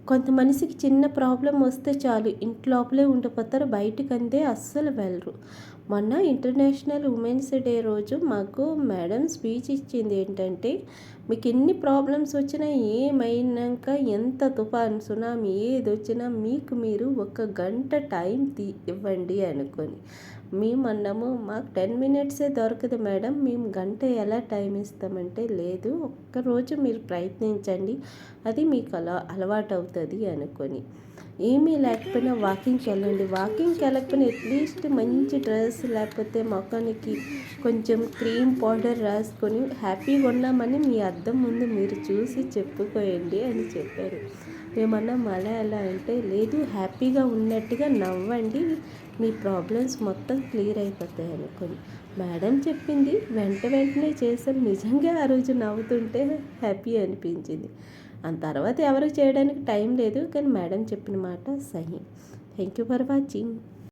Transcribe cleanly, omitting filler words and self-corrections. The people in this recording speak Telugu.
కొంత మనిషికి చిన్న ప్రాబ్లం వస్తే చాలు ఇంట్లోపలే ఉండిపోతారు, బయటికందే అస్సలు వెళ్ళరు. మొన్న ఇంటర్నేషనల్ ఉమెన్స్ డే రోజు మాకు మేడం స్పీచ్ ఇచ్చింది ఏంటంటే, మీకు ఎన్ని ప్రాబ్లమ్స్ వచ్చినా ఏమైనాక ఎంత తుఫాన్ సునామీ ఏదొచ్చినా మీకు మీరు ఒక గంట టైం ఇవ్వండి అనుకొని. మేము అన్నాము మాకు 10 మినిట్సే దొరకదు మేడం, మేము గంట ఎలా టైం ఇస్తామంటే, లేదు ఒక్కరోజు మీరు ప్రయత్నించండి, అది మీకు అలవాటు అవుతుంది అనుకొని. ఏమీ లేకపోయినా వాకింగ్కి వెళ్ళండి, వాకింగ్కి వెళ్ళకపోయినా అట్లీస్ట్ మంచి డ్రెస్ లేకపోతే ముఖానికి కొంచెం క్రీమ్ పౌడర్ రాసుకొని హ్యాపీగా ఉన్నామని మీ అద్దం ముందు మీరు చూసి చెప్పుకోయండి అని చెప్పారు. మేమన్నాం అలా ఎలా అంటే, లేదు హ్యాపీగా ఉన్నట్టుగా నవ్వండి, మీ ప్రాబ్లమ్స్ మొత్తం క్లియర్ అయిపోతాయి అనుకొని. మేడం చెప్పింది వెంటనే చేసాం, నిజంగా ఆ రోజు నవ్వుతుంటే హ్యాపీ అనిపించింది. ఆ తర్వాత ఎవరికి చేయడానికి టైం లేదు, కానీ మేడం చెప్పిన మాట సహి. Thank you for watching.